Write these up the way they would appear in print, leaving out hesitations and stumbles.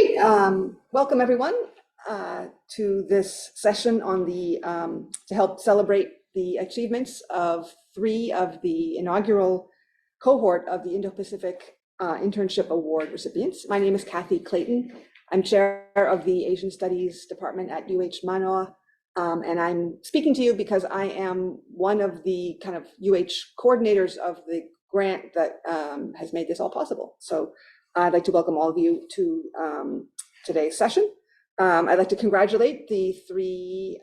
Great. Welcome everyone to this session on the to help celebrate the achievements of 3 of the inaugural cohort of the Indo-Pacific Internship Award recipients. My name is Kathy Clayton. I'm chair of the Asian Studies Department at UH Mānoa, and I'm speaking to you because I am one of the kind of UH coordinators of the grant that has made this all possible. So I'd like to welcome all of you to today's session. I'd like to congratulate the 3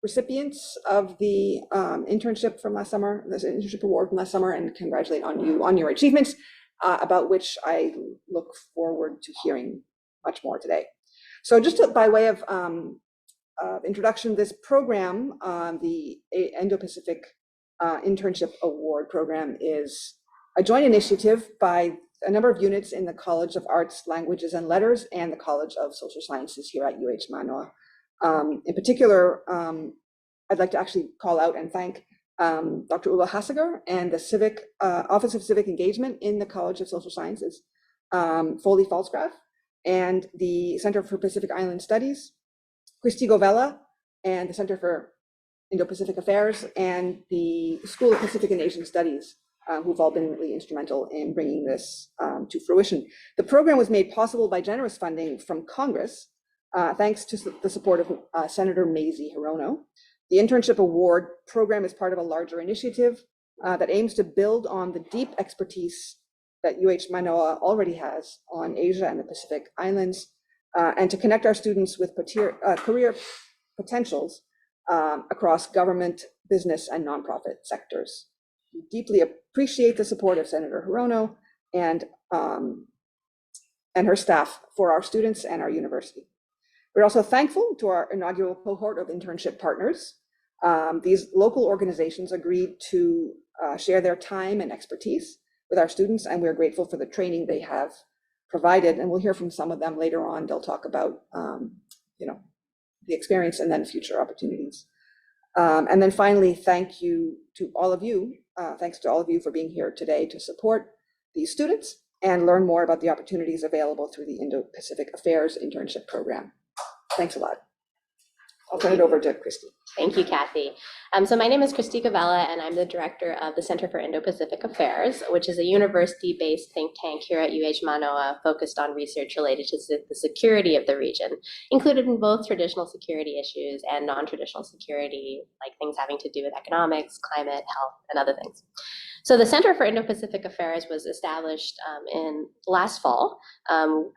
recipients of the internship from last summer, this internship award from last summer, and congratulate you on your achievements, about which I look forward to hearing much more today. So just by way of introduction, this program, the Indo-Pacific Internship Award program, is a joint initiative by a number of units in the College of Arts, Languages and Letters and the College of Social Sciences here at UH Mānoa. In particular, I'd like to actually call out and thank Dr. Ula Hasager and the Office of Civic Engagement in the College of Social Sciences, Foley Falsgraf, and the Center for Pacific Island Studies, Christy Govella, and the Center for Indo-Pacific Affairs, and the School of Pacific and Asian Studies, who've all been really instrumental in bringing this to fruition. The program was made possible by generous funding from Congress, thanks to the support of Senator Mazie Hirono. The Internship Award program is part of a larger initiative that aims to build on the deep expertise that UH Mānoa already has on Asia and the Pacific Islands, and to connect our students with career potentials across government, business, and nonprofit sectors. We deeply appreciate the support of Senator Hirono and her staff for our students and our university. We're also thankful to our inaugural cohort of internship partners. These local organizations agreed to share their time and expertise with our students, and we're grateful for the training they have provided. And we'll hear from some of them later on. They'll talk about the experience and then future opportunities. And then finally, thank you to all of you. Thanks to all of you for being here today to support these students and learn more about the opportunities available through the Indo-Pacific Affairs Internship Program. Thanks a lot. I'll turn it over to Christy. Thank you, Kathy. So my name is Christy Govella, and I'm the director of the Center for Indo-Pacific Affairs, which is a university-based think tank here at UH Mānoa focused on research related to the security of the region, included in both traditional security issues and non-traditional security, like things having to do with economics, climate, health, and other things. So the Center for Indo-Pacific Affairs was established in last fall,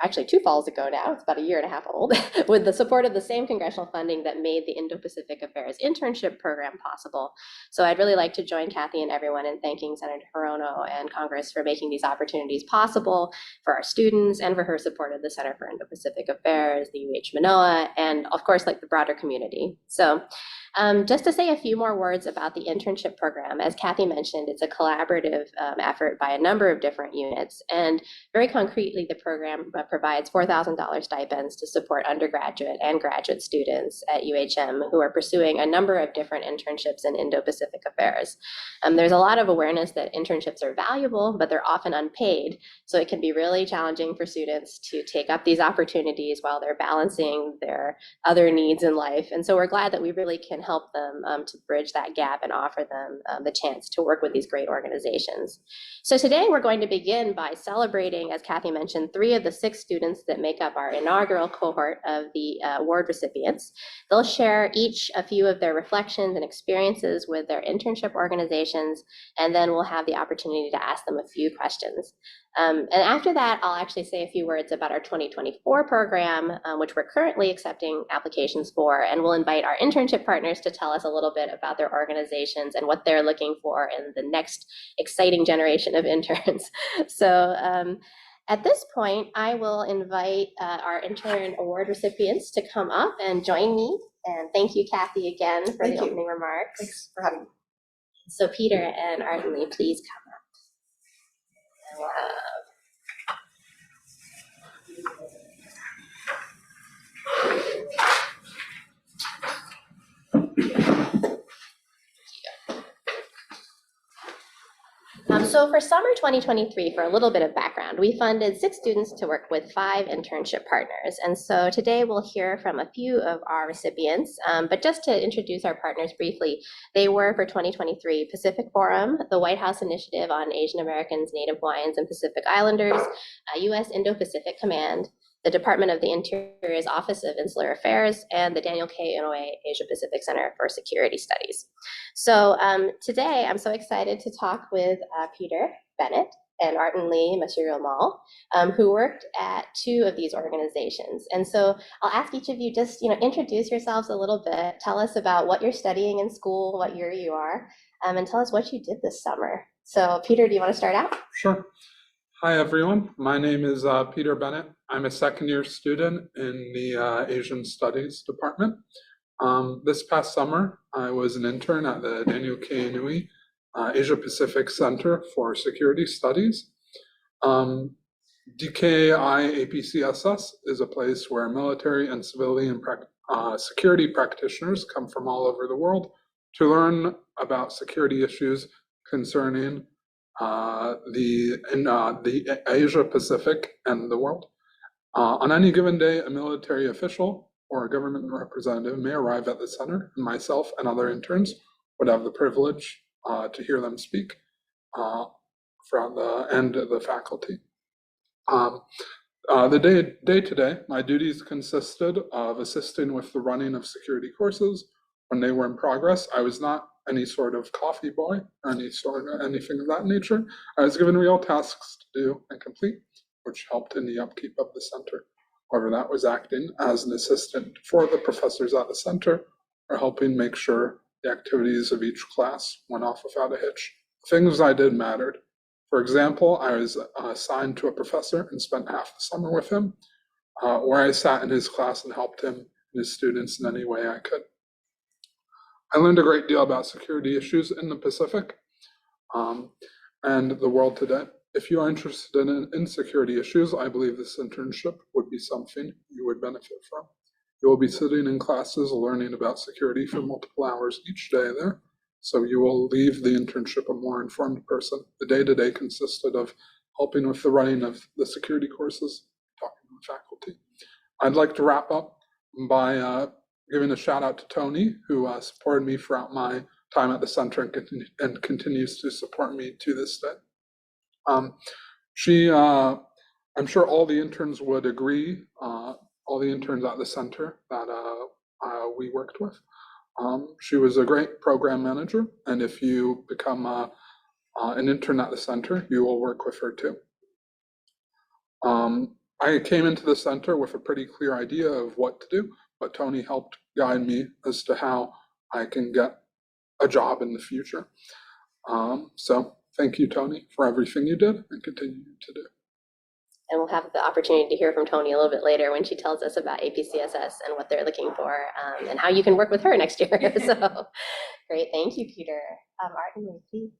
actually 2 falls ago now, it's about 1.5 years old, with the support of the same congressional funding that made the Indo-Pacific Affairs Internship Program possible. So I'd really like to join Kathy and everyone in thanking Senator Hirono and Congress for making these opportunities possible for our students and for her support of the Center for Indo-Pacific Affairs, the UH Mānoa, and of course, like the broader community. So just to say a few more words about the internship program, as Kathy mentioned, it's a collaborative effort by a number of different units. And very concretely, the program provides $4,000 stipends to support undergraduate and graduate students at UHM who are pursuing a number of different internships in Indo-Pacific affairs. There's a lot of awareness that internships are valuable, but they're often unpaid. So it can be really challenging for students to take up these opportunities while they're balancing their other needs in life. And so we're glad that we really can help them to bridge that gap and offer them the chance to work with these great organizations. So today we're going to begin by celebrating, as Kathy mentioned, 3 of the 6 students that make up our inaugural cohort of the award recipients. They'll share each a few of their reflections and experiences with their internship organizations, and then we'll have the opportunity to ask them a few questions. And after that, I'll actually say a few words about our 2024 program, which we're currently accepting applications for, and we'll invite our internship partners to tell us a little bit about their organizations and what they're looking for in the next exciting generation of interns. So at this point, I will invite our intern award recipients to come up and join me. And thank you, Kathy, again for the opening remarks. Thanks for having me. So Peter and Artinlee, please come up. And we'll have So for summer 2023, for a little bit of background, we funded 6 students to work with 5 internship partners. And so today we'll hear from a few of our recipients, but just to introduce our partners briefly, they were for 2023 Pacific Forum, the White House Initiative on Asian Americans, Native Hawaiians, and Pacific Islanders, U.S. Indo-Pacific Command, the Department of the Interior's Office of Insular Affairs, and the Daniel K. Inouye Asia-Pacific Center for Security Studies. So today I'm so excited to talk with Peter Bennett and Artinlee Masiuriulmal, who worked at 2 of these organizations. And so I'll ask each of you just introduce yourselves a little bit, tell us about what you're studying in school, what year you are, and tell us what you did this summer. So Peter, do you want to start out? Sure. Hi, everyone. My name is Peter Bennett. I'm a second-year student in the Asian Studies Department. This past summer, I was an intern at the Daniel K. Inouye Asia-Pacific Center for Security Studies. DKI APCSS is a place where military and civilian security practitioners come from all over the world to learn about security issues concerning the Asia-Pacific and the world. On any given day, a military official or a government representative may arrive at the center, and myself and other interns would have the privilege to hear them speak from the end of the faculty. The day-to-day, my duties consisted of assisting with the running of security courses. When they were in progress, I was not any sort of coffee boy or anything of that nature. I was given real tasks to do and complete, which helped in the upkeep of the center. However, that was acting as an assistant for the professors at the center or helping make sure the activities of each class went off without a hitch. Things I did mattered. For example, I was assigned to a professor and spent half the summer with him, where I sat in his class and helped him and his students in any way I could. I learned a great deal about security issues in the Pacific and the world today. If you are interested in security issues, I believe this internship would be something you would benefit from. You will be sitting in classes learning about security for multiple hours each day there, so you will leave the internship a more informed person. The day-to-day consisted of helping with the running of the security courses, talking to the faculty. I'd like to wrap up by giving a shout out to Tony, who supported me throughout my time at the center and continues to support me to this day. I'm sure all the interns would agree, all the interns at the center that we worked with. She was a great program manager, and if you become an intern at the center, you will work with her too. I came into the center with a pretty clear idea of what to do, but Tony helped guide me as to how I can get a job in the future. So thank you, Tony, for everything you did and continue to do. And we'll have the opportunity to hear from Tony a little bit later when she tells us about APCSS and what they're looking for and how you can work with her next year. So great, thank you, Peter. Artinlee, please.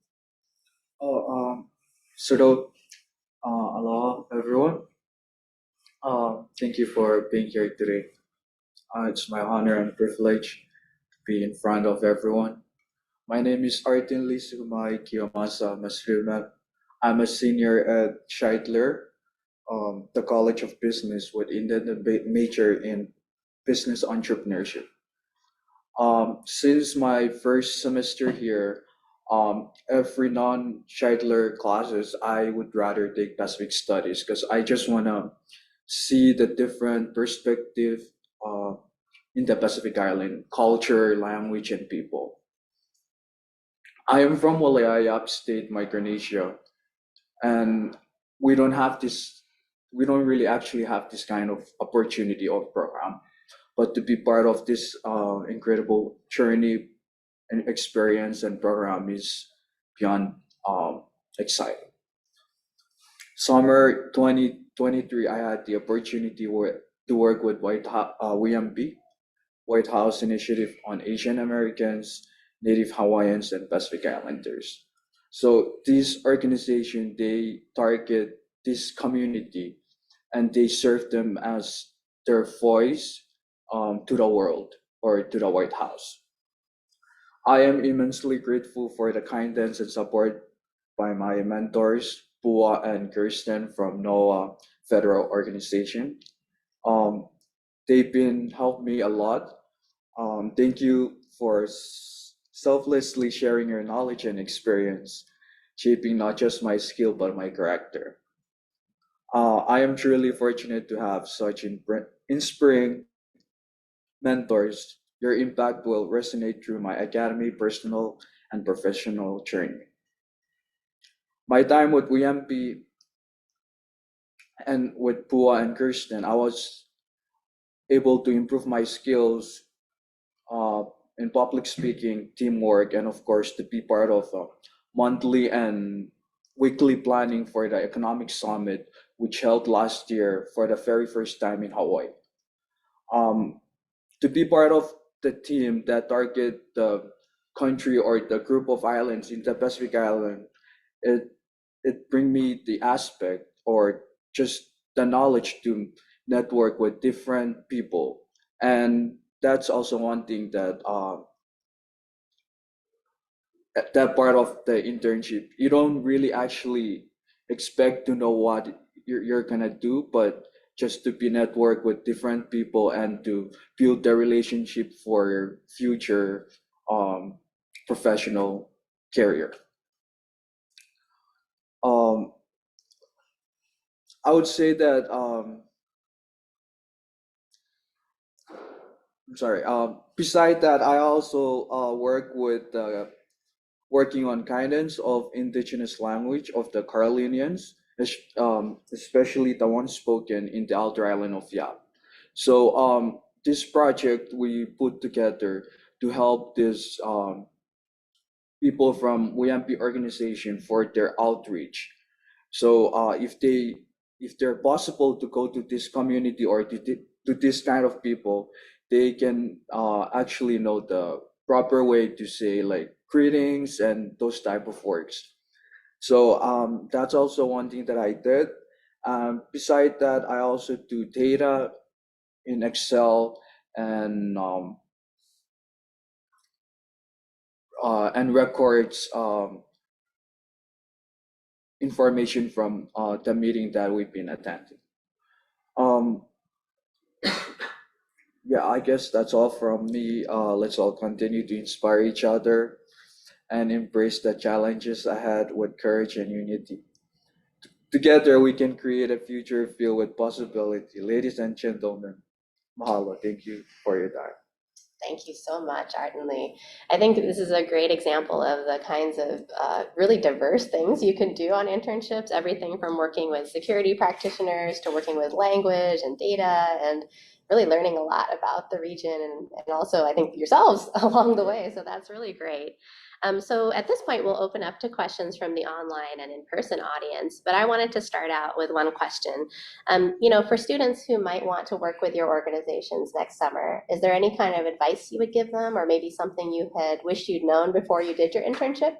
Hello, everyone. Thank you for being here today. It's my honor and privilege to be in front of everyone. My name is Artinlee Masiuriulmal. I'm a senior at Scheidler, the College of Business with intended major in business entrepreneurship. Since my first semester here, every non-Scheidler classes, I would rather take Pacific Studies because I just want to see the different perspective in the Pacific Island, culture, language, and people. I am from Waialae upstate Micronesia, and we don't really actually have this kind of opportunity or program, but to be part of this incredible journey and experience and program is beyond exciting. Summer 2023, I had the opportunity to work with WHIAANHPI, White House Initiative on Asian Americans, Native Hawaiians, and Pacific Islanders. So this organization, they target this community and they serve them as their voice to the world or to the White House. I am immensely grateful for the kindness and support by my mentors, Pua and Kirsten from NOAA Federal Organization. They've been helped me a lot. Thank you for selflessly sharing your knowledge and experience, shaping not just my skill but my character. I am truly fortunate to have such inspiring mentors. Your impact will resonate through my academic, personal, and professional journey. My time with WHIAANHPI and with Pua and Kirsten, I was able to improve my skills uh, in public speaking, teamwork, and of course to be part of monthly and weekly planning for the economic summit, which held last year for the very first time in Hawaii. Um, to be part of the team that target the country or the group of islands in the Pacific Island, it bring me the aspect or just the knowledge to network with different people, and that's also one thing that that part of the internship you don't really actually expect to know what you're gonna do, but just to be network with different people and to build the relationship for your future professional career. um, I would say that I'm sorry. Beside that, I also work with working on guidance of indigenous language of the Carolinians, especially the one spoken in the outer island of Yap. So this project we put together to help these people from WHIAANHPI organization for their outreach. So if they're possible to go to this community or to this kind of people, they can actually know the proper way to say like greetings and those type of words. So that's also one thing that I did. Beside that, I also do data in Excel and records information from the meeting that we've been attending. Um, yeah, I guess that's all from me. Let's all continue to inspire each other and embrace the challenges ahead with courage and unity. Together, we can create a future filled with possibility. Ladies and gentlemen, mahalo. Thank you for your time. Thank you so much, Artinlee. I think this is a great example of the kinds of really diverse things you can do on internships, everything from working with security practitioners to working with language and data and really learning a lot about the region and also I think yourselves along the way. So that's really great. So at this point, we'll open up to questions from the online and in-person audience, but I wanted to start out with one question. For students who might want to work with your organizations next summer, is there any kind of advice you would give them or maybe something you had wished you'd known before you did your internship?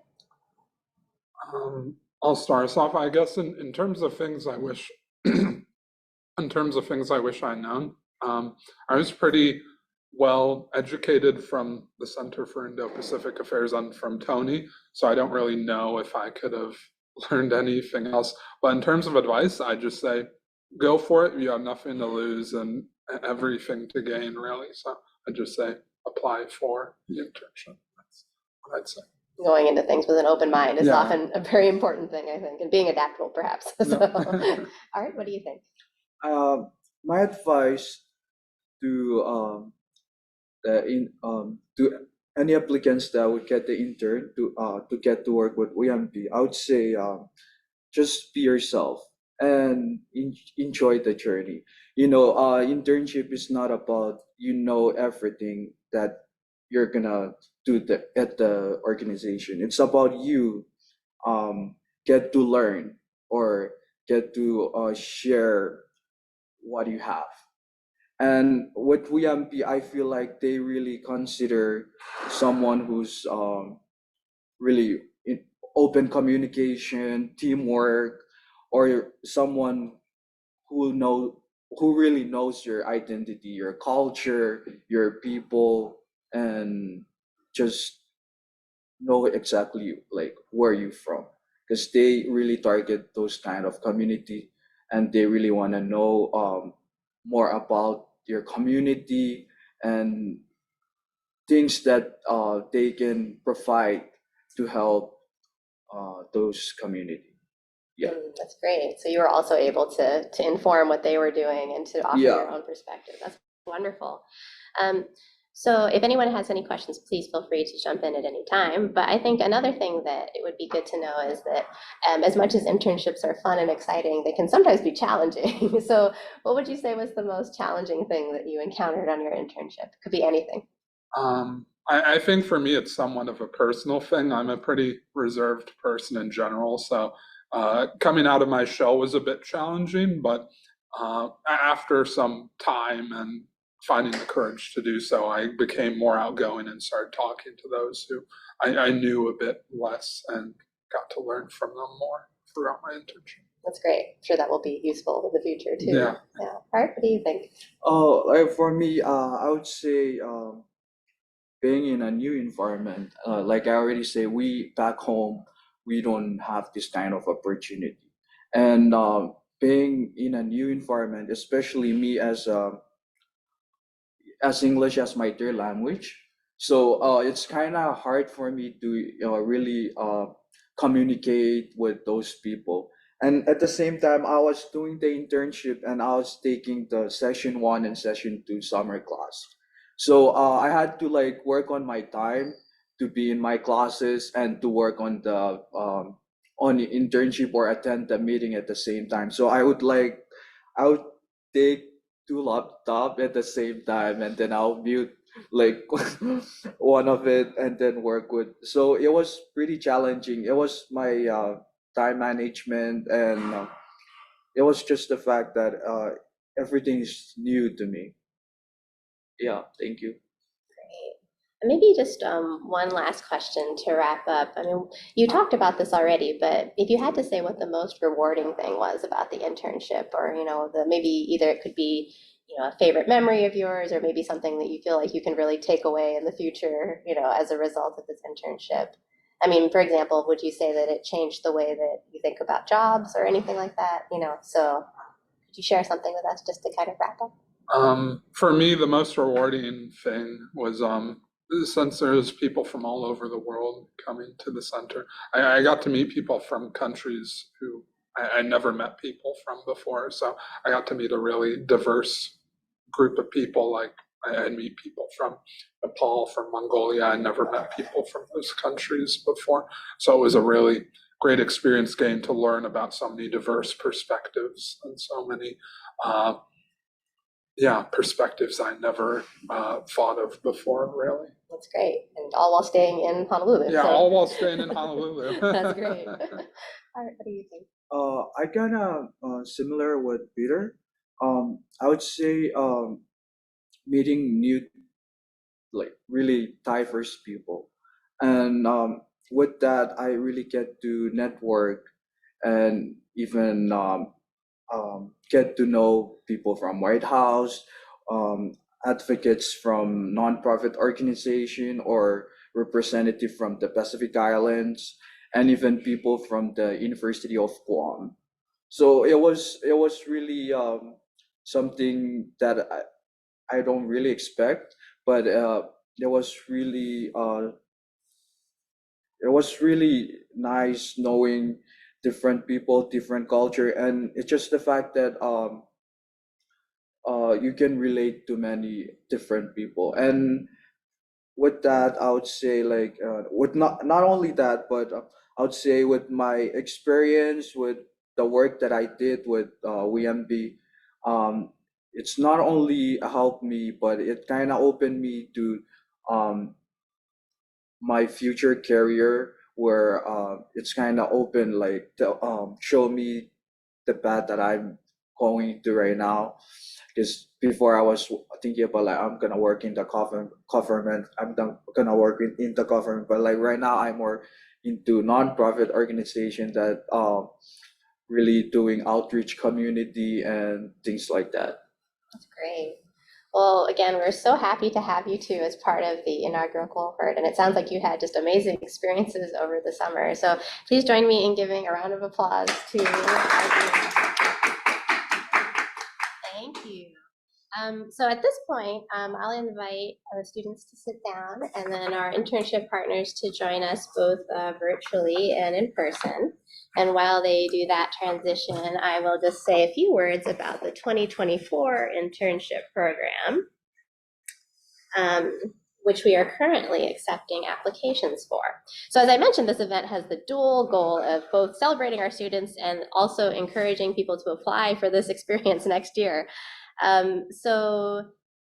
I'll start us off, I guess, in terms of things I wish, in terms of things I wish I'd known. I was pretty well educated from the Center for Indo-Pacific Affairs and from Tony, so I don't really know if I could have learned anything else. But in terms of advice, I just say, go for it. You have nothing to lose and everything to gain, really. So I just say, apply for the internship. That's what I'd say. Going into things with an open mind is Yeah. often a very important thing, I think, and being adaptable, perhaps. So, Art, what do you think? My advice to to any applicants that would get the intern to get to work with WHIAANHPI, I would say just be yourself and enjoy the journey. Internship is not about everything that you're gonna do at the organization. It's about you get to learn or get to share what you have. And with WHIAANHPI, I feel like they really consider someone who's really in open communication, teamwork, or someone who really knows your identity, your culture, your people, and just know exactly like where you're from. because they really target those kind of community, and they really want to know more about your community and things that they can provide to help those community. Yeah. That's great. So you were also able to inform what they were doing and to offer Yeah. your own perspective. That's wonderful. So if anyone has any questions, please feel free to jump in at any time. But I think another thing that it would be good to know is that as much as internships are fun and exciting, they can sometimes be challenging. So what would you say was the most challenging thing that you encountered on your internship? Could be anything. I think for me, it's somewhat of a personal thing. I'm a pretty reserved person in general, so coming out of my shell was a bit challenging, but after some time and finding the courage to do so, I became more outgoing and started talking to those who I knew a bit less and got to learn from them more throughout my internship. That's great. I'm sure that will be useful in the future too. Yeah. Art, what do you think? For me, I would say being in a new environment, like I already say, we back home, we don't have this kind of opportunity. And being in a new environment, especially me as English as my third language, so it's kind of hard for me to really communicate with those people. And at the same time, I was doing the internship and I was taking the session 1 and session 2 summer class. So I had to like work on my time to be in my classes and to work on the internship or attend the meeting at the same time. So I would take 2 laptop at the same time, and then I'll mute like one of it and then work with. So it was pretty challenging. It was my time management, and it was just the fact that everything is new to me. Yeah, thank you. Great. And maybe just one last question to wrap up. I mean, you talked about this already, but if you had to say what the most rewarding thing was about the internship, or maybe either it could be a favorite memory of yours, or maybe something that you feel like you can really take away in the future, as a result of this internship. I mean, for example, would you say that it changed the way that you think about jobs or anything like that? So could you share something with us just to kind of wrap up? For me, the most rewarding thing was since there's people from all over the world coming to the center, I got to meet people from countries who I never met people from before. So I got to meet a really diverse group of people. Like I'd meet people from Nepal, from Mongolia. I never met people from those countries before. So it was a really great experience getting to learn about so many diverse perspectives and so many perspectives I never thought of before, really. That's great. And all while staying in Honolulu. Yeah, all while staying in Honolulu. That's great. Art, what do you think? I kind of similar with Peter. I would say meeting new, like really diverse people, and with that, I really get to network and even get to know people from White House, advocates from nonprofit organization or representative from the Pacific Islands, and even people from the University of Guam. So it was really something that I don't really expect, but it was really nice knowing different people, different culture, and it's just the fact that you can relate to many different people. And with that, I would say like with not only that, but I would say with my experience with the work that I did with WHIAANHPI, it's not only helped me, but it kind of opened me to um, my future career, where it's kind of open, like to show me the path that I'm going to right now. Because before I was thinking about like I'm gonna work in the government, gonna work in the government, but like right now I'm more into nonprofit organization that really doing outreach community and things like that. That's great. Well, again, we're so happy to have you too as part of the inaugural cohort, and it sounds like you had just amazing experiences over the summer. So please join me in giving a round of applause to our. Thank you. So at this point, I'll invite the students to sit down and then our internship partners to join us both virtually and in person. And while they do that transition, I will just say a few words about the 2024 internship program, which we are currently accepting applications for. So as I mentioned, this event has the dual goal of both celebrating our students and also encouraging people to apply for this experience next year. So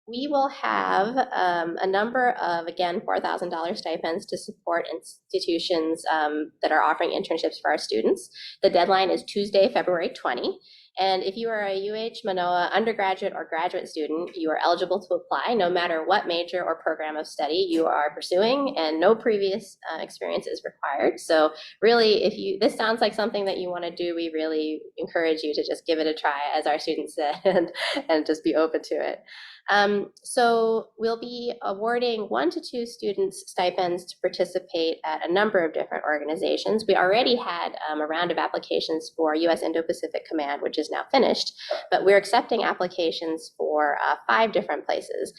we will have a number of, again, $4,000 stipends to support institutions that are offering internships for our students. The deadline is Tuesday, February 20. And if you are a UH Mānoa undergraduate or graduate student, you are eligible to apply no matter what major or program of study you are pursuing, and no previous experience is required. So really, if this sounds like something that you want to do, we really encourage you to just give it a try, as our students said, and just be open to it. So we'll be awarding 1 to 2 students stipends to participate at a number of different organizations. We already had a round of applications for U.S. Indo-Pacific Command, which is now finished, but we're accepting applications for 5 different places.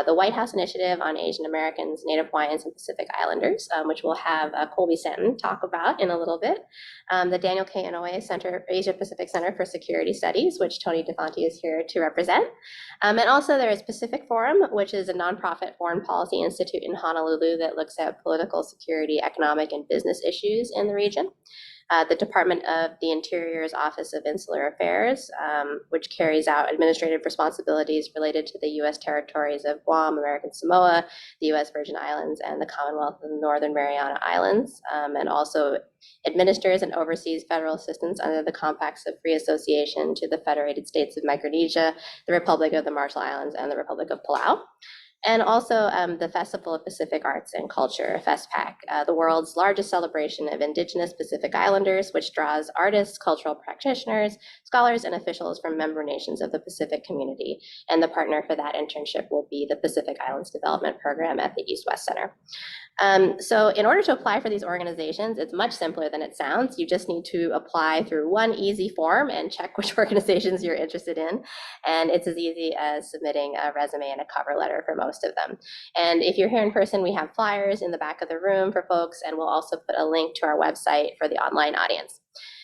The White House Initiative on Asian Americans, Native Hawaiians, and Pacific Islanders, which we'll have Colby Stanton talk about in a little bit. The Daniel K. Inouye Asia-Pacific Center for Security Studies, which Tony DeFonte is here to represent. And also there is Pacific Forum, which is a nonprofit foreign policy institute in Honolulu that looks at political, security, economic, and business issues in the region. The Department of the Interior's Office of Insular Affairs, which carries out administrative responsibilities related to the U.S. territories of Guam, American Samoa, the U.S. Virgin Islands, and the Commonwealth of the Northern Mariana Islands, and also administers and oversees federal assistance under the Compacts of Free Association to the Federated States of Micronesia, the Republic of the Marshall Islands, and the Republic of Palau. And also the Festival of Pacific Arts and Culture, FESPAC, the world's largest celebration of Indigenous Pacific Islanders, which draws artists, cultural practitioners, scholars, and officials from member nations of the Pacific community. And the partner for that internship will be the Pacific Islands Development Program at the East-West Center. So in order to apply for these organizations, it's much simpler than it sounds. You just need to apply through one easy form and check which organizations you're interested in. And it's as easy as submitting a resume and a cover letter for most of them. And if you're here in person, we have flyers in the back of the room for folks, and we'll also put a link to our website for the online audience.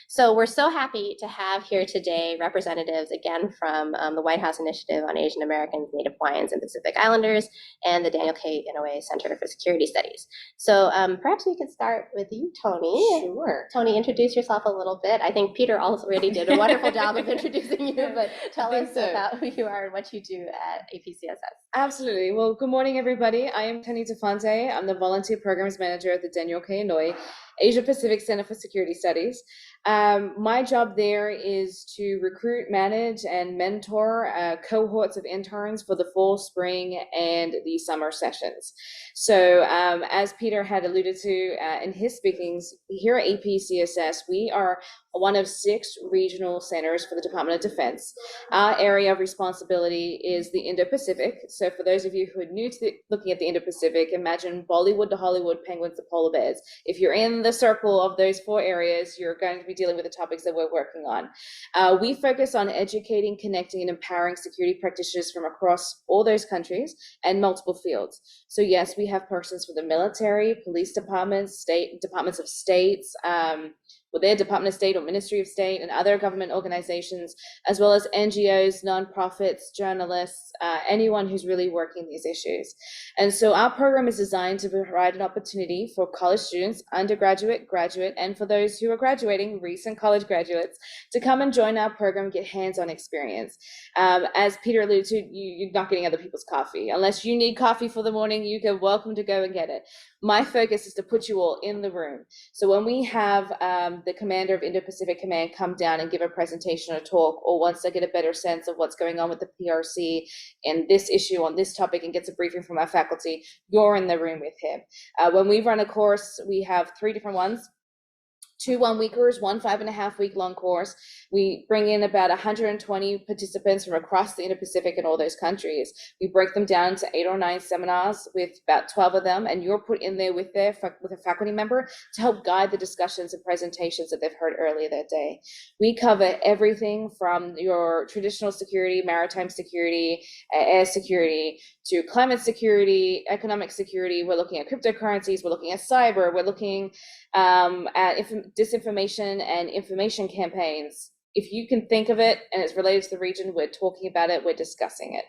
So we're so happy to have here today representatives, again, from the White House Initiative on Asian Americans, Native Hawaiians, and Pacific Islanders, and the Daniel K. Inouye Center for Security Studies. So perhaps we could start with you, Tony. Sure. Tony, introduce yourself a little bit. I think Peter already did a wonderful job of introducing you, but tell us about who you are and what you do at APCSS. Absolutely. Well, good morning, everybody. I am Tony DeFonte. I'm the Volunteer Programs Manager at the Daniel K. Inouye Asia-Pacific Center for Security Studies. My job there is to recruit, manage, and mentor cohorts of interns for the fall, spring, and the summer sessions. So as Peter had alluded to in his speakings, here at APCSS, we are one of 6 regional centers for the Department of Defense. Our area of responsibility is the Indo-Pacific. So for those of you who are new to looking at the Indo-Pacific, imagine Bollywood to Hollywood, penguins to polar bears. If you're in the circle of those 4 areas, you're going to be dealing with the topics that we're working on. We focus on educating, connecting, and empowering security practitioners from across all those countries and multiple fields. So yes, we have persons from the military, police departments, departments of states, their Department of State or Ministry of State, and other government organizations, as well as NGOs, nonprofits, journalists, anyone who's really working these issues. And so our program is designed to provide an opportunity for college students, undergraduate, graduate, and for those who are graduating, recent college graduates, to come and join our program and get hands-on experience. As Peter alluded to, you're not getting other people's coffee. Unless you need coffee for the morning, you're welcome to go and get it. My focus is to put you all in the room. So when we have the commander of Indo-Pacific Command come down and give a presentation or talk, or wants to get a better sense of what's going on with the PRC and this issue on this topic and gets a briefing from our faculty, you're in the room with him. When we run a course, we have 3 different ones. 2 one-weekers, 1 5.5-week long course. We bring in about 120 participants from across the Indo-Pacific and all those countries. We break them down to 8 or 9 seminars with about 12 of them, and you're put in there with a faculty member to help guide the discussions and presentations that they've heard earlier that day. We cover everything from your traditional security, maritime security, air security, to climate security, economic security. We're looking at cryptocurrencies, we're looking at cyber, we're looking at disinformation and information campaigns. If you can think of it and it's related to the region, we're talking about it, we're discussing it.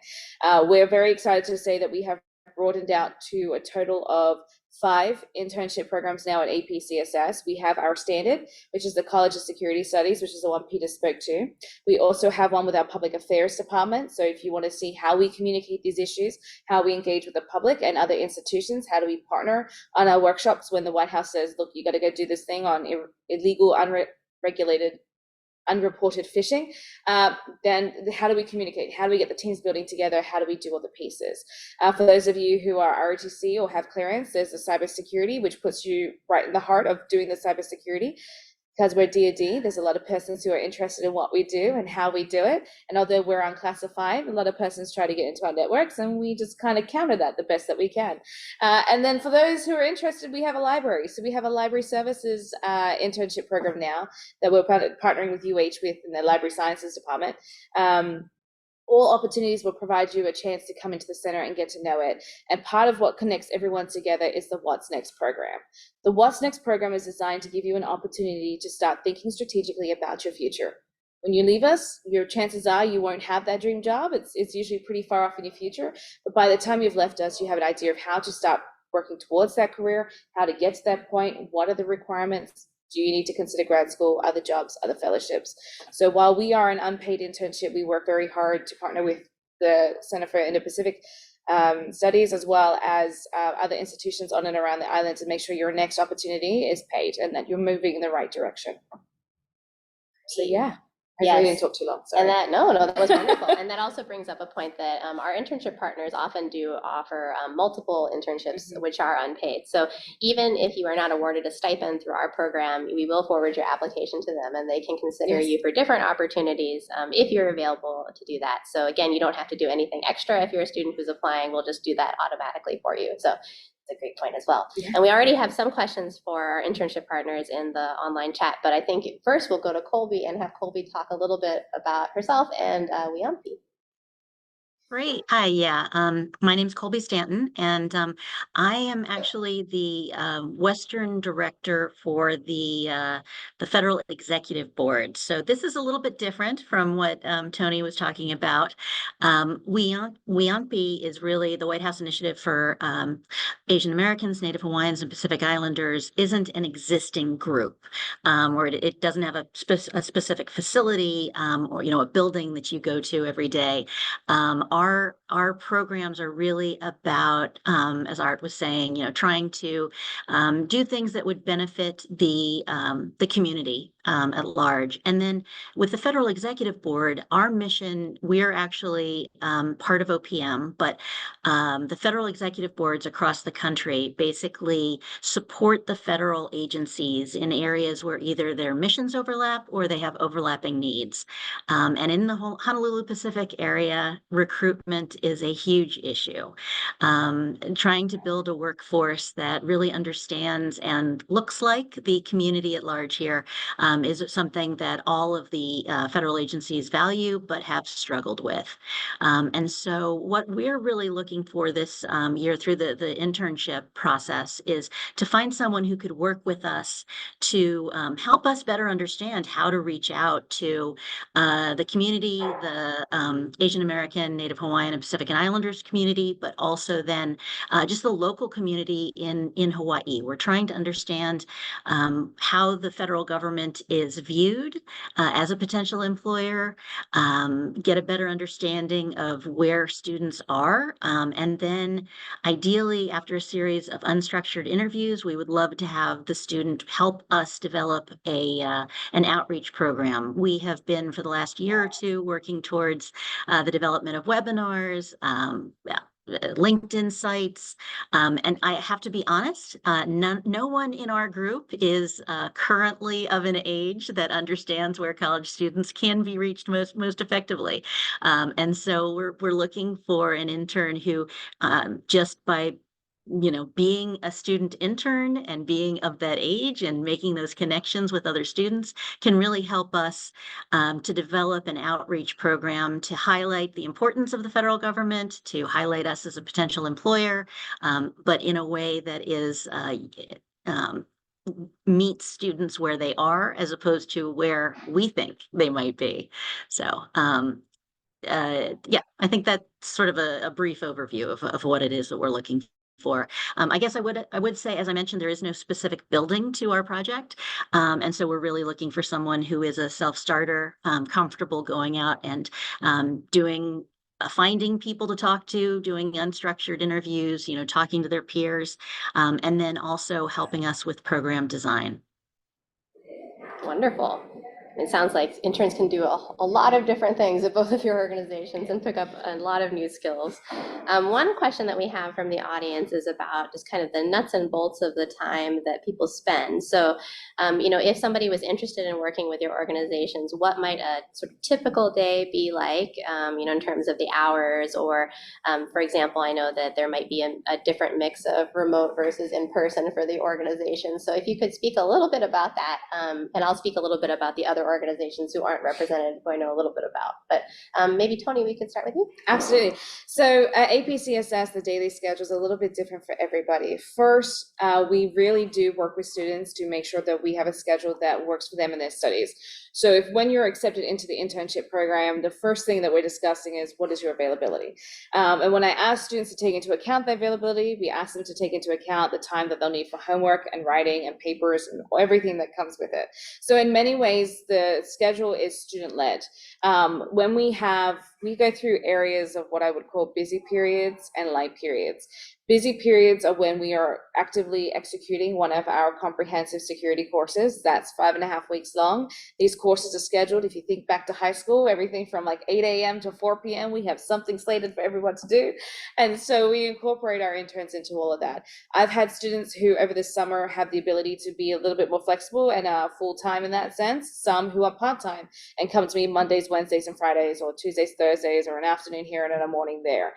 We're very excited to say that we have broadened out to a total of 5 internship programs now at APCSS. We have our standard, which is the College of Security Studies, which is the one Peter spoke to. We also have one with our Public Affairs Department. So if you want to see how we communicate these issues, how we engage with the public and other institutions, how do we partner on our workshops when the White House says, look, you got to go do this thing on illegal, unregulated, unreported phishing, then how do we communicate? How do we get the teams building together? How do we do all the pieces? For those of you who are ROTC or have clearance, there's the cybersecurity, which puts you right in the heart of doing the cybersecurity. Because we're DoD, there's a lot of persons who are interested in what we do and how we do it. And although we're unclassified, a lot of persons try to get into our networks, and we just kind of counter that the best that we can. And then for those who are interested, we have a library. So we have a library services internship program now that we're partnering with UH with in the Library Sciences Department. All opportunities will provide you a chance to come into the center and get to know it. And part of what connects everyone together is the What's Next program. The What's Next program is designed to give you an opportunity to start thinking strategically about your future. When you leave us, your chances are you won't have that dream job. It's usually pretty far off in your future. But by the time you've left us, you have an idea of how to start working towards that career, how to get to that point, what are the requirements. Do you need to consider grad school, other jobs, other fellowships? So while we are an unpaid internship, we work very hard to partner with the Center for Indo-Pacific Studies, as well as other institutions on and around the island, to make sure your next opportunity is paid and that you're moving in the right direction. So yeah. Hopefully I didn't talk too long. Sorry. And that was wonderful. And that also brings up a point that our internship partners often do offer multiple internships, which are unpaid. So even if you are not awarded a stipend through our program, we will forward your application to them, and they can consider you for different opportunities if you're available to do that. So again, you don't have to do anything extra if you're a student who's applying. We'll just do that automatically for you. So it's a great point as well. Yeah. And we already have some questions for our internship partners in the online chat, but I think first we'll go to Colby and have Colby talk a little bit about herself and WHIAANHPI. Great. Hi. Yeah. My name's Colby Stanton, and I am actually the Western Director for the Federal Executive Board. So this is a little bit different from what Tony was talking about. WHIAANHPI is really the White House Initiative for Asian Americans, Native Hawaiians, and Pacific Islanders. Isn't an existing group, or it doesn't have a specific facility or a building that you go to every day. Our programs are really about, as Art was saying, trying to do things that would benefit the community at large. And then with the Federal Executive Board, our mission, we're actually part of OPM, but the federal executive boards across the country basically support the federal agencies in areas where either their missions overlap or they have overlapping needs. And in the whole Honolulu Pacific area, recruitment is a huge issue. Trying to build a workforce that really understands and looks like the community at large here is something that all of the federal agencies value but have struggled with. And so what we're really looking for this year through the internship process is to find someone who could work with us to help us better understand how to reach out to the community, the Asian American, Native Hawaiian, and Pacific Islanders community, but also then just the local community in Hawaii. We're trying to understand how the federal government is viewed as a potential employer, get a better understanding of where students are, and then ideally after a series of unstructured interviews, we would love to have the student help us develop an outreach program. We have been for the last year or two working towards the development of webinars, LinkedIn sites. And I have to be honest, no one in our group is currently of an age that understands where college students can be reached most effectively. And so we're looking for an intern who, just by being a student intern and being of that age and making those connections with other students can really help us to develop an outreach program to highlight the importance of the federal government, to highlight us as a potential employer, but in a way that is meets students where they are as opposed to where we think they might be. So yeah, I think that's sort of a brief overview of what it is that we're looking for. I guess I would say, as I mentioned, there is no specific building to our project. And so we're really looking for someone who is a self-starter, comfortable going out and doing finding people to talk to, doing unstructured interviews, talking to their peers, and then also helping us with program design. Wonderful. It sounds like interns can do a lot of different things at both of your organizations and pick up a lot of new skills. One question that we have from the audience is about just kind of the nuts and bolts of the time that people spend. So, if somebody was interested in working with your organizations, what might a sort of typical day be like, in terms of the hours? Or, for example, I know that there might be a different mix of remote versus in-person for the organization. So if you could speak a little bit about that, and I'll speak a little bit about the other organizations who aren't represented, who I know a little bit about. But maybe Tony, we could start with you. Absolutely. So at APCSS, the daily schedule is a little bit different for everybody. First, we really do work with students to make sure that we have a schedule that works for them in their studies. So when you're accepted into the internship program, the first thing that we're discussing is what is your availability? And when I ask students to take into account their availability, we ask them to take into account the time that they'll need for homework and writing and papers and everything that comes with it. So in many ways, the schedule is student-led. When we go through areas of what I would call busy periods and light periods. Busy periods are when we are actively executing one of our comprehensive security courses. That's 5.5 weeks long. These courses are scheduled, if you think back to high school, everything from like 8 a.m. to 4 p.m. We have something slated for everyone to do. And so we incorporate our interns into all of that. I've had students who over the summer have the ability to be a little bit more flexible and full-time in that sense. Some who are part-time and come to me Mondays, Wednesdays, and Fridays, or Tuesdays, Thursdays, or an afternoon here and a morning there.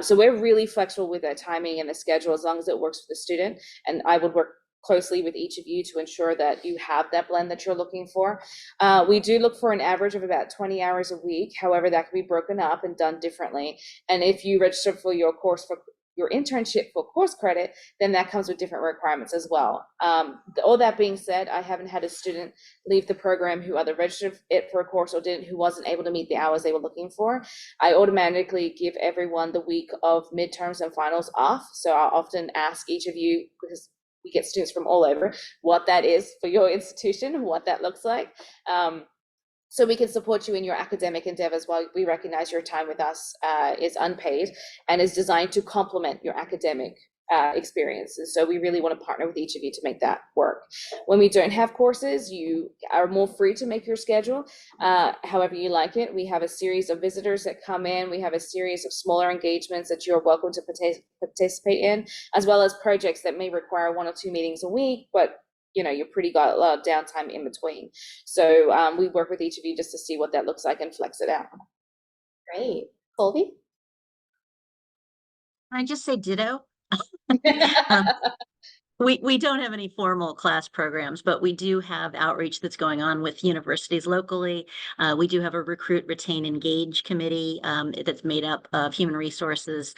So we're really flexible with our timing and the schedule as long as it works for the student. And I would work closely with each of you to ensure that you have that blend that you're looking for. We do look for an average of about 20 hours a week. However, that can be broken up and done differently. And if you register for your course for your internship for course credit, then that comes with different requirements as well. All that being said, I haven't had a student leave the program who either registered it for a course or didn't, who wasn't able to meet the hours they were looking for. I automatically give everyone the week of midterms and finals off. So I'll often ask each of you, because we get students from all over, what that is for your institution, what that looks like. So we can support you in your academic endeavors while we recognize your time with us is unpaid and is designed to complement your academic experiences. So we really want to partner with each of you to make that work. When we don't have courses, you are more free to make your schedule however you like it. We have a series of visitors that come in. We have a series of smaller engagements that you're welcome to participate in, as well as projects that may require 1 or 2 meetings a week, but you're pretty got a lot of downtime in between. So we work with each of you just to see what that looks like and flex it out. Great. Colby? Can I just say ditto? We don't have any formal class programs, but we do have outreach that's going on with universities locally. We do have a recruit, retain, engage committee that's made up of human resources,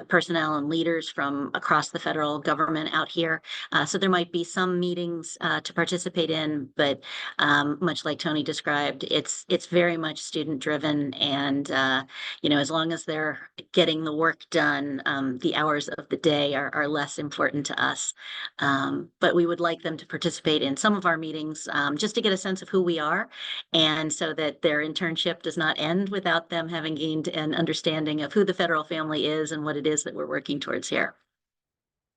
personnel and leaders from across the federal government out here. So there might be some meetings to participate in, but much like Tony described, it's very much student driven. And, as long as they're getting the work done, the hours of the day are less important to us. But we would like them to participate in some of our meetings just to get a sense of who we are, and so that their internship does not end without them having gained an understanding of who the federal family is and what it is that we're working towards here.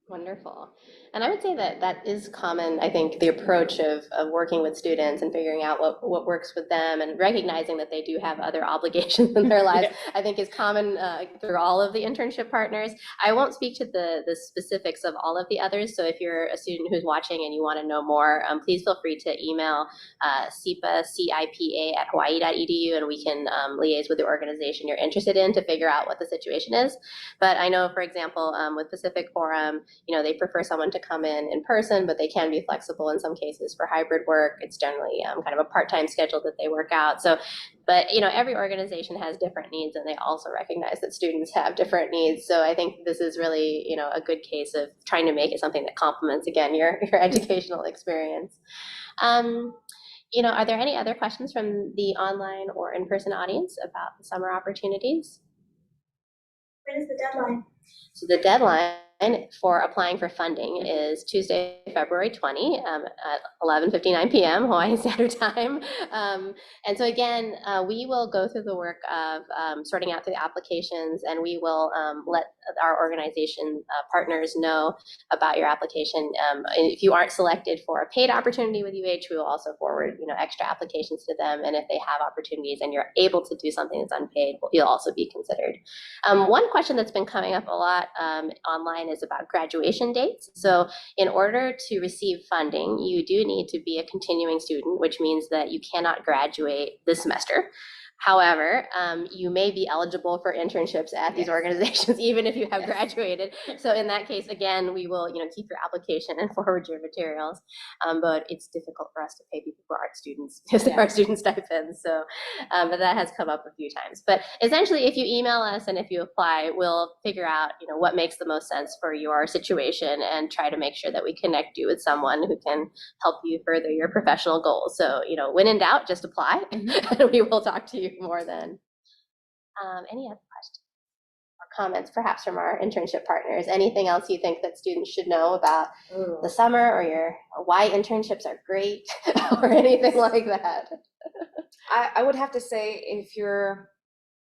Wonderful. And I would say that that is common. I think the approach of working with students and figuring out what works with them and recognizing that they do have other obligations in their lives, I think is common through all of the internship partners. I won't speak to the specifics of all of the others. So if you're a student who's watching and you want to know more, please feel free to email cipa@hawaii.edu, and we can liaise with the organization you're interested in to figure out what the situation is. But I know, for example, with Pacific Forum, they prefer someone to come in person, but they can be flexible in some cases for hybrid work. It's generally kind of a part-time schedule that they work out. So, but every organization has different needs, and they also recognize that students have different needs. So I think this is really, a good case of trying to make it something that complements, again, your educational experience. Are there any other questions from the online or in-person audience about the summer opportunities? When is the deadline? So the deadline for applying for funding is Tuesday, February 20 at 11:59 p.m. Hawaiian Standard Time. And so again, we will go through the work of sorting out the applications, and we will let our organization partners know about your application. If you aren't selected for a paid opportunity with UH, we will also forward extra applications to them. And if they have opportunities and you're able to do something that's unpaid, you'll also be considered. One question that's been coming up a lot online is about graduation dates. So in order to receive funding, you do need to be a continuing student, which means that you cannot graduate this semester. However, you may be eligible for internships at these organizations, even if you have graduated. So in that case, again, we will, keep your application and forward your materials. But it's difficult for us to pay people who aren't students because there are student stipends. So, but that has come up a few times. But essentially, if you email us and if you apply, we'll figure out, what makes the most sense for your situation and try to make sure that we connect you with someone who can help you further your professional goals. So, when in doubt, just apply, and we will talk to you more then. Any other questions or comments, perhaps from our internship partners? Anything else you think that students should know about the summer or why internships are great or anything like that? I would have to say, if you're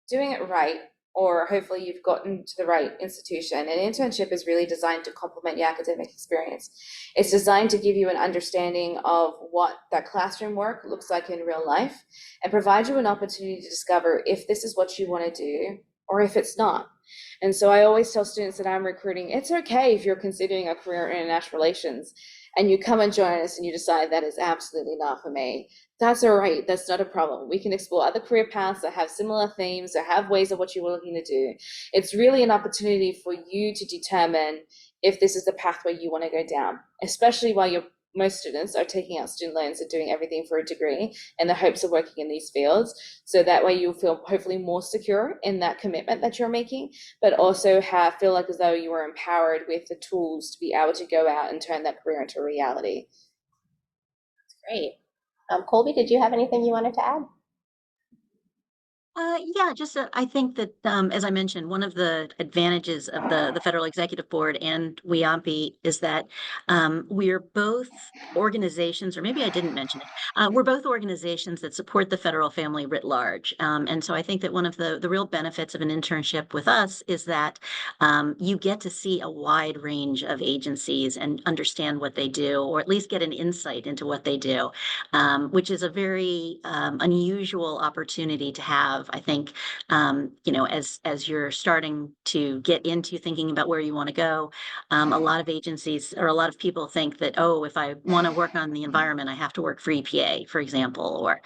doing it right, or hopefully you've gotten to the right institution, an internship is really designed to complement your academic experience. It's designed to give you an understanding of what that classroom work looks like in real life and provide you an opportunity to discover if this is what you want to do or if it's not. And so I always tell students that I'm recruiting, it's okay if you're considering a career in international relations and you come and join us and you decide that is absolutely not for me. That's all right. That's not a problem. We can explore other career paths that have similar themes, that have ways of what you were looking to do. It's really an opportunity for you to determine if this is the pathway you want to go down, especially while most students are taking out student loans and doing everything for a degree in the hopes of working in these fields. So that way you'll feel hopefully more secure in that commitment that you're making, but also feel like as though you are empowered with the tools to be able to go out and turn that career into a reality. That's great. Colby, did you have anything you wanted to add? Yeah, I think that, as I mentioned, one of the advantages of the Federal Executive Board and WHIAANHPI is that we're both organizations, or maybe I didn't mention it, we're both organizations that support the federal family writ large. And so I think that one of the real benefits of an internship with us is that you get to see a wide range of agencies and understand what they do, or at least get an insight into what they do, which is a very unusual opportunity to have. I think, as you're starting to get into thinking about where you want to go, a lot of agencies or a lot of people think that, oh, if I want to work on the environment, I have to work for EPA, for example, or,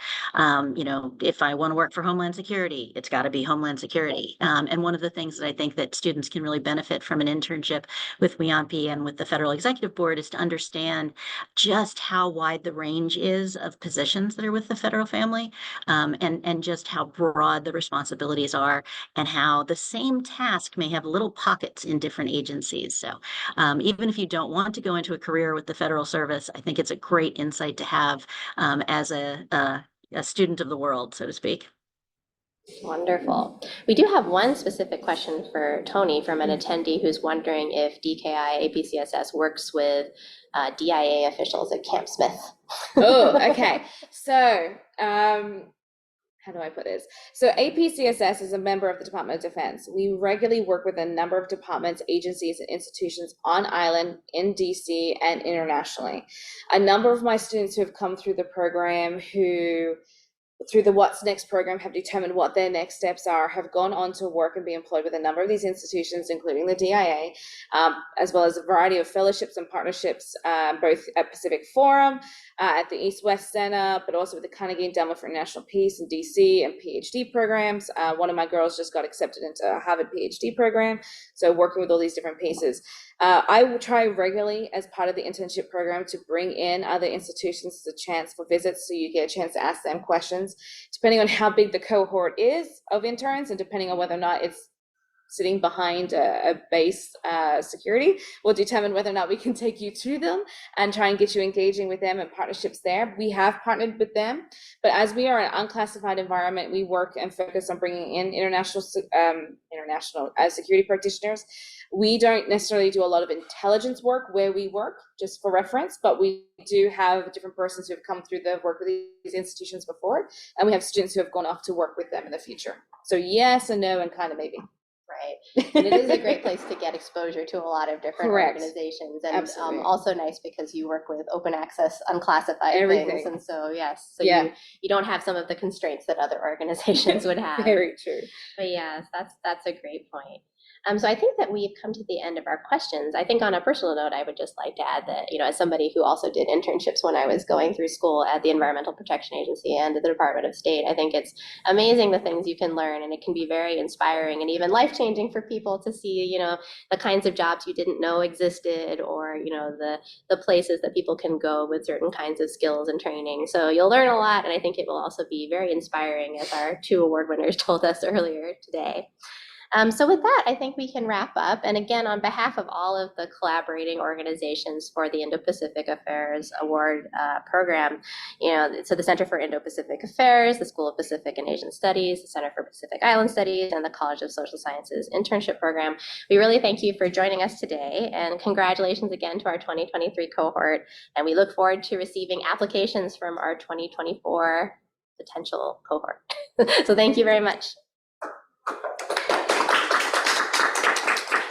if I want to work for Homeland Security, it's got to be Homeland Security. And one of the things that I think that students can really benefit from an internship with WHIAANHPI and with the Federal Executive Board is to understand just how wide the range is of positions that are with the federal family, and just how broad the responsibilities are, and how the same task may have little pockets in different agencies. So even if you don't want to go into a career with the federal service, I think it's a great insight to have as a student of the world, so to speak. Wonderful. We do have one specific question for Tony from an attendee who's wondering if DKI APCSS works with DIA officials at Camp Smith. Oh, okay. So how do I put this? So APCSS is a member of the Department of Defense. We regularly work with a number of departments, agencies, and institutions on island, in DC, and internationally. A number of my students who have come through the program through the What's Next program have determined what their next steps are, have gone on to work and be employed with a number of these institutions, including the DIA, as well as a variety of fellowships and partnerships, both at Pacific Forum, at the East-West Center, but also with the Carnegie Endowment for International Peace in DC, and PhD programs. One of my girls just got accepted into a Harvard PhD program, so working with all these different pieces. I will try regularly as part of the internship program to bring in other institutions as a chance for visits, so you get a chance to ask them questions. Depending on how big the cohort is of interns, and depending on whether or not it's sitting behind a base security, will determine whether or not we can take you to them and try and get you engaging with them and partnerships there. We have partnered with them, but as we are an unclassified environment, we work and focus on bringing in international security practitioners. We don't necessarily do a lot of intelligence work where we work, just for reference, but we do have different persons who have come through the work with these institutions before, and we have students who have gone off to work with them in the future. So yes and no, and kind of maybe. Right. And it is a great place to get exposure to a lot of different Correct. organizations, and Absolutely. also nice because you work with open access, unclassified Everything. things, and so yes, so Yeah. you don't have some of the constraints that other organizations would have. Very true. But yes, that's a great point. So I think that we've come to the end of our questions. I think on a personal note, I would just like to add that, as somebody who also did internships when I was going through school at the Environmental Protection Agency and at the Department of State, I think it's amazing the things you can learn, and it can be very inspiring and even life-changing for people to see, the kinds of jobs you didn't know existed, or, the places that people can go with certain kinds of skills and training. So you'll learn a lot, and I think it will also be very inspiring, as our 2 award winners told us earlier today. So with that, I think we can wrap up. And again, on behalf of all of the collaborating organizations for the Indo-Pacific Affairs Award program, so the Center for Indo-Pacific Affairs, the School of Pacific and Asian Studies, the Center for Pacific Island Studies, and the College of Social Sciences Internship Program, we really thank you for joining us today. And congratulations again to our 2023 cohort. And we look forward to receiving applications from our 2024 potential cohort. So thank you very much.